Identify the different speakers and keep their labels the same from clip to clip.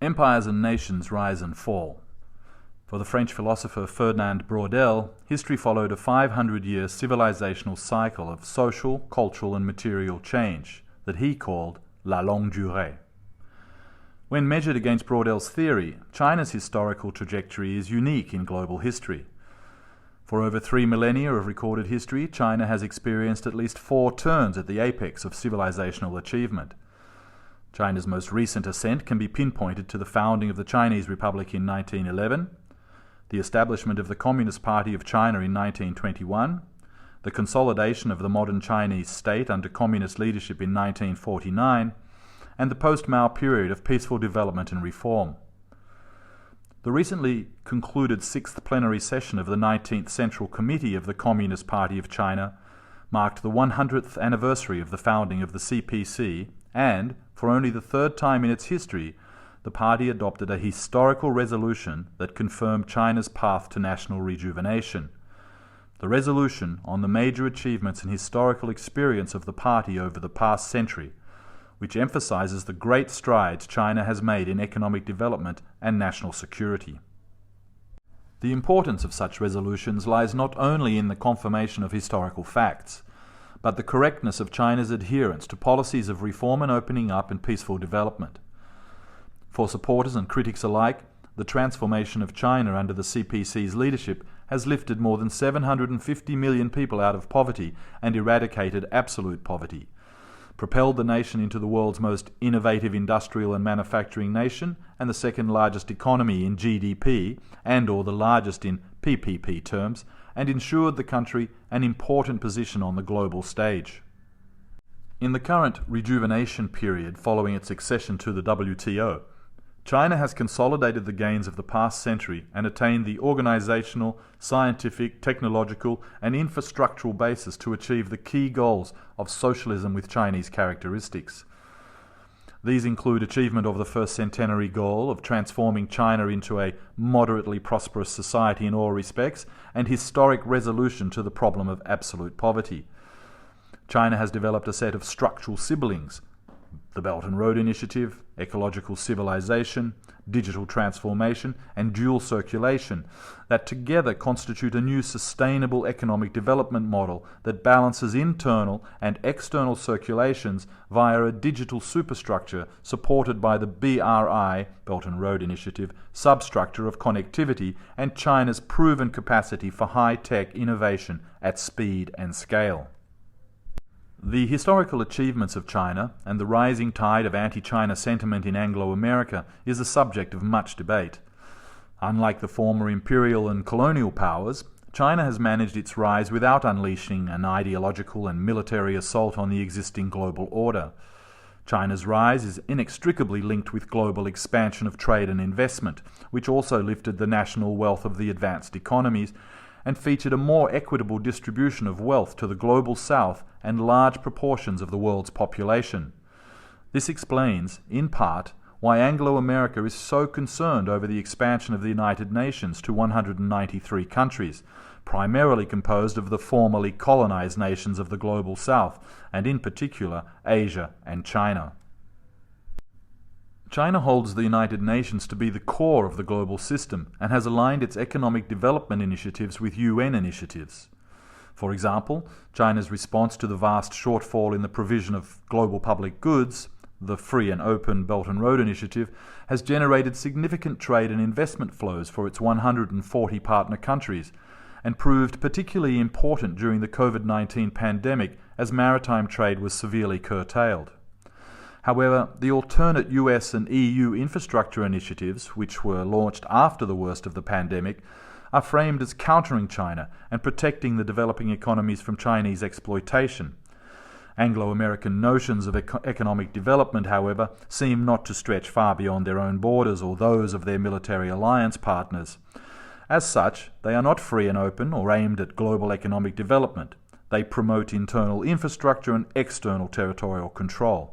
Speaker 1: Empires and nations rise and fall. For the French philosopher Ferdinand Braudel, history followed a 500-year civilizational cycle of social, cultural and material change that he called la longue durée. When measured against Braudel's theory, China's historical trajectory is unique in global history. For over 3 millennia of recorded history, China has experienced at least 4 turns at the apex of civilizational achievement. China's most recent ascent can be pinpointed to the founding of the Chinese Republic in 1911, the establishment of the Communist Party of China in 1921, the consolidation of the modern Chinese state under communist leadership in 1949, and the post-Mao period of peaceful development and reform. The recently concluded 6th plenary session of the 19th Central Committee of the Communist Party of China marked the 100th anniversary of the founding of the CPC, and, for only the 3rd time in its history, the party adopted a historical resolution that confirmed China's path to national rejuvenation. The resolution on the major achievements and historical experience of the party over the past century, which emphasizes the great strides China has made in economic development and national security. The importance of such resolutions lies not only in the confirmation of historical facts, but the correctness of China's adherence to policies of reform and opening up and peaceful development. For supporters and critics alike, the transformation of China under the CPC's leadership has lifted more than 750 million people out of poverty and eradicated absolute poverty, propelled the nation into the world's most innovative industrial and manufacturing nation and the second largest economy in GDP and/or the largest in PPP terms, and ensured the country an important position on the global stage. In the current rejuvenation period following its accession to the WTO, China has consolidated the gains of the past century and attained the organizational, scientific, technological, and infrastructural basis to achieve the key goals of socialism with Chinese characteristics. These include achievement of the first centenary goal of transforming China into a moderately prosperous society in all respects, and historic resolution to the problem of absolute poverty. China has developed a set of structural siblings: the Belt and Road Initiative, ecological civilization, digital transformation, and dual circulation, that together constitute a new sustainable economic development model that balances internal and external circulations via a digital superstructure supported by the BRI, Belt and Road Initiative, substructure of connectivity and China's proven capacity for high-tech innovation at speed and scale. The historical achievements of China and the rising tide of anti-China sentiment in Anglo-America is the subject of much debate. Unlike the former imperial and colonial powers, China has managed its rise without unleashing an ideological and military assault on the existing global order. China's rise is inextricably linked with global expansion of trade and investment, which also lifted the national wealth of the advanced economies and featured a more equitable distribution of wealth to the global south and large proportions of the world's population. This explains, in part, why Anglo-America is so concerned over the expansion of the United Nations to 193 countries, primarily composed of the formerly colonized nations of the global south, and in particular Asia and China. China holds the United Nations to be the core of the global system and has aligned its economic development initiatives with UN initiatives. For example, China's response to the vast shortfall in the provision of global public goods, the Free and Open Belt and Road Initiative, has generated significant trade and investment flows for its 140 partner countries and proved particularly important during the COVID-19 pandemic as maritime trade was severely curtailed. However, the alternate US and EU infrastructure initiatives, which were launched after the worst of the pandemic, are framed as countering China and protecting the developing economies from Chinese exploitation. Anglo-American notions of economic development, however, seem not to stretch far beyond their own borders or those of their military alliance partners. As such, they are not free and open or aimed at global economic development. They promote internal infrastructure and external territorial control.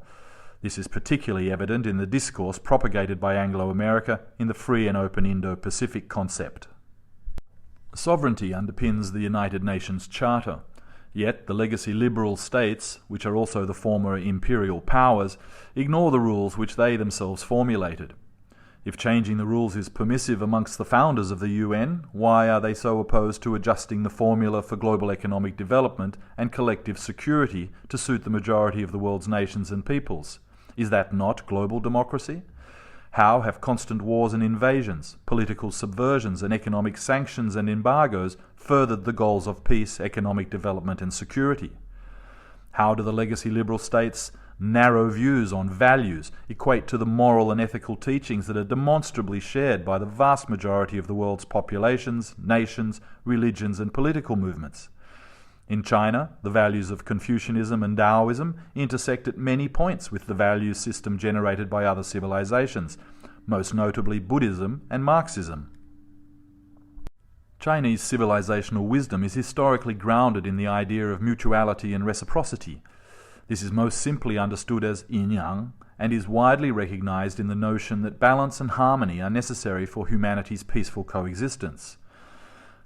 Speaker 1: This is particularly evident in the discourse propagated by Anglo-America in the free and open Indo-Pacific concept. Sovereignty underpins the United Nations Charter, yet the legacy liberal states, which are also the former imperial powers, ignore the rules which they themselves formulated. If changing the rules is permissive amongst the founders of the UN, why are they so opposed to adjusting the formula for global economic development and collective security to suit the majority of the world's nations and peoples? Is that not global democracy? How have constant wars and invasions, political subversions and economic sanctions and embargoes furthered the goals of peace, economic development and security? How do the legacy liberal states' narrow views on values equate to the moral and ethical teachings that are demonstrably shared by the vast majority of the world's populations, nations, religions and political movements? In China, the values of Confucianism and Taoism intersect at many points with the value system generated by other civilizations, most notably Buddhism and Marxism. Chinese civilizational wisdom is historically grounded in the idea of mutuality and reciprocity. This is most simply understood as yin-yang and is widely recognized in the notion that balance and harmony are necessary for humanity's peaceful coexistence.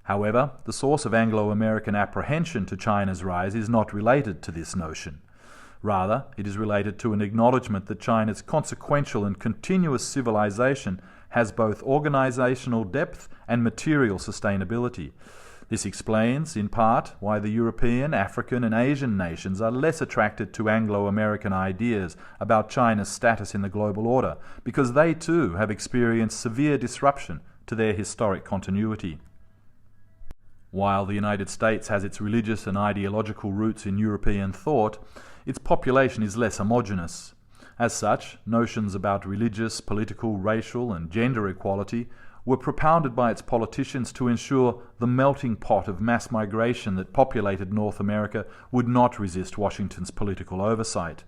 Speaker 1: However, the source of Anglo-American apprehension to China's rise is not related to this notion. Rather, it is related to an acknowledgement that China's consequential and continuous civilization has both organizational depth and material sustainability. This explains, in part, why the European, African and Asian nations are less attracted to Anglo-American ideas about China's status in the global order, because they too have experienced severe disruption to their historic continuity. While the United States has its religious and ideological roots in European thought, its population is less homogeneous. As such, notions about religious, political, racial and gender equality were propounded by its politicians to ensure the melting pot of mass migration that populated North America would not resist Washington's political oversight.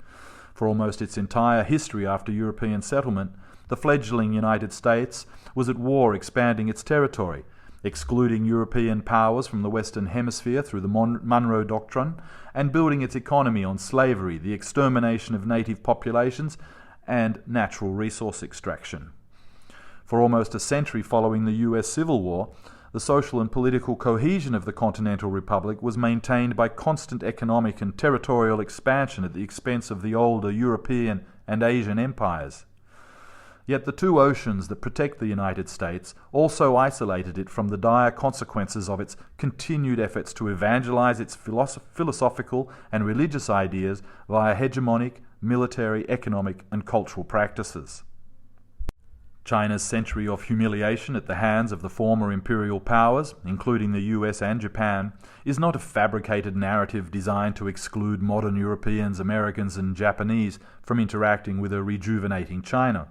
Speaker 1: For almost its entire history after European settlement, the fledgling United States was at war expanding its territory, excluding European powers from the Western Hemisphere through the Monroe Doctrine, and building its economy on slavery, the extermination of native populations, and natural resource extraction. For almost a century following the US Civil War, the social and political cohesion of the continental republic was maintained by constant economic and territorial expansion at the expense of the older European and Asian empires. Yet the two oceans that protect the United States also isolated it from the dire consequences of its continued efforts to evangelize its philosophical and religious ideas via hegemonic, military, economic and cultural practices. China's century of humiliation at the hands of the former imperial powers, including the US and Japan, is not a fabricated narrative designed to exclude modern Europeans, Americans and Japanese from interacting with a rejuvenating China.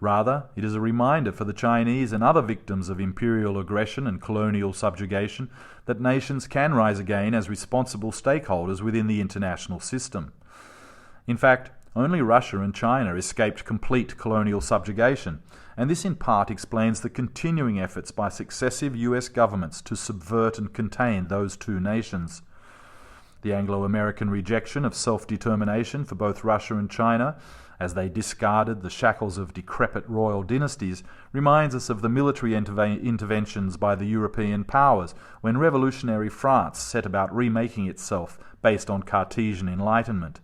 Speaker 1: Rather, it is a reminder for the Chinese and other victims of imperial aggression and colonial subjugation that nations can rise again as responsible stakeholders within the international system. In fact, only Russia and China escaped complete colonial subjugation, and this in part explains the continuing efforts by successive US governments to subvert and contain those two nations. The Anglo-American rejection of self-determination for both Russia and China, as they discarded the shackles of decrepit royal dynasties, reminds us of the military interventions by the European powers when revolutionary France set about remaking itself based on Cartesian enlightenment.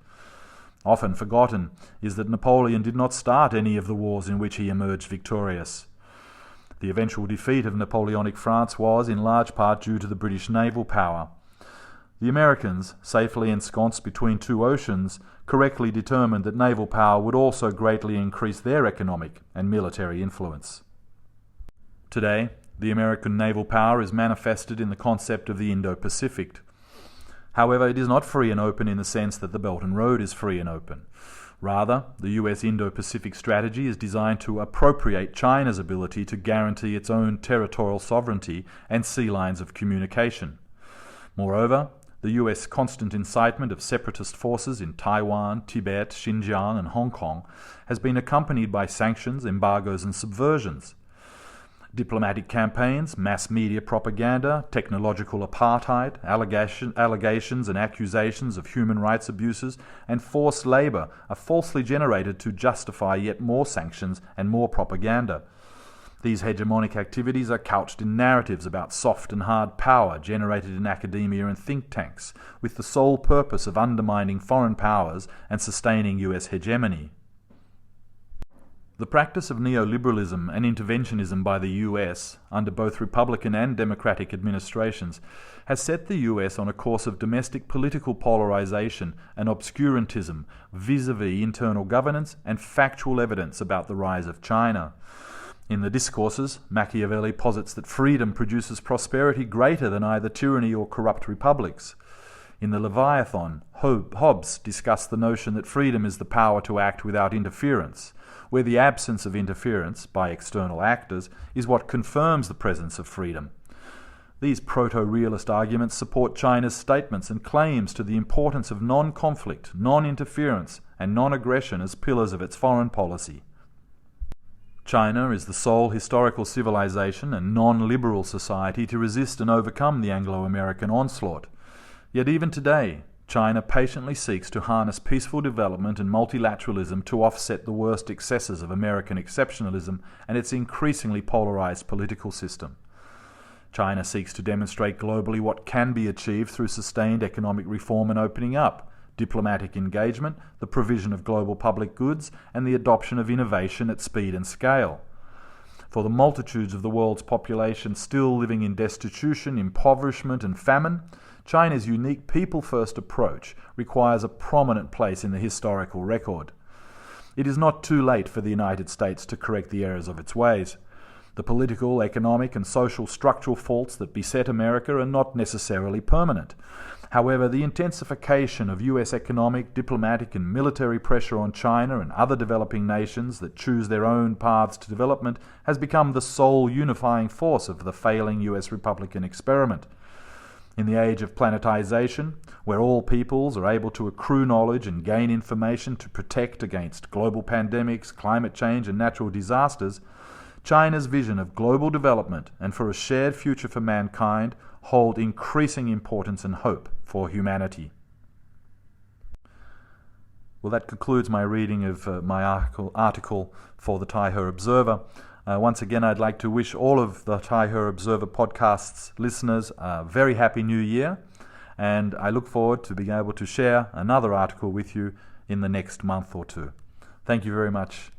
Speaker 1: Often forgotten is that Napoleon did not start any of the wars in which he emerged victorious. The eventual defeat of Napoleonic France was, in large part, due to the British naval power. The Americans, safely ensconced between two oceans, correctly determined that naval power would also greatly increase their economic and military influence. Today, the American naval power is manifested in the concept of the Indo-Pacific. However, it is not free and open in the sense that the Belt and Road is free and open. Rather, the US Indo-Pacific strategy is designed to appropriate China's ability to guarantee its own territorial sovereignty and sea lines of communication. Moreover, the US constant incitement of separatist forces in Taiwan, Tibet, Xinjiang and Hong Kong has been accompanied by sanctions, embargoes and subversions. Diplomatic campaigns, mass media propaganda, technological apartheid, allegations and accusations of human rights abuses, and forced labour are falsely generated to justify yet more sanctions and more propaganda. These hegemonic activities are couched in narratives about soft and hard power generated in academia and think tanks, with the sole purpose of undermining foreign powers and sustaining US hegemony. The practice of neoliberalism and interventionism by the US, under both Republican and Democratic administrations, has set the US on a course of domestic political polarization and obscurantism vis-à-vis internal governance and factual evidence about the rise of China. In the Discourses, Machiavelli posits that freedom produces prosperity greater than either tyranny or corrupt republics. In the Leviathan, Hobbes discussed the notion that freedom is the power to act without interference, where the absence of interference by external actors is what confirms the presence of freedom. These proto-realist arguments support China's statements and claims to the importance of non-conflict, non-interference, and non-aggression as pillars of its foreign policy. China is the sole historical civilization and non-liberal society to resist and overcome the Anglo-American onslaught. Yet even today, China patiently seeks to harness peaceful development and multilateralism to offset the worst excesses of American exceptionalism and its increasingly polarized political system. China seeks to demonstrate globally what can be achieved through sustained economic reform and opening up, diplomatic engagement, the provision of global public goods, and the adoption of innovation at speed and scale. For the multitudes of the world's population still living in destitution, impoverishment, and famine, China's unique people-first approach requires a prominent place in the historical record. It is not too late for the United States to correct the errors of its ways. The political, economic, and social structural faults that beset America are not necessarily permanent. However, the intensification of US economic, diplomatic, and military pressure on China and other developing nations that choose their own paths to development has become the sole unifying force of the failing US Republican experiment. In the age of planetization, where all peoples are able to accrue knowledge and gain information to protect against global pandemics, climate change, and natural disasters, China's vision of global development and for a shared future for mankind hold increasing importance and hope for humanity. Well, that concludes my reading of my article for the Taihe Observer. Once again, I'd like to wish all of the Taihe Observer podcast's listeners a very happy new year, and I look forward to being able to share another article with you in the next month or two. Thank you very much,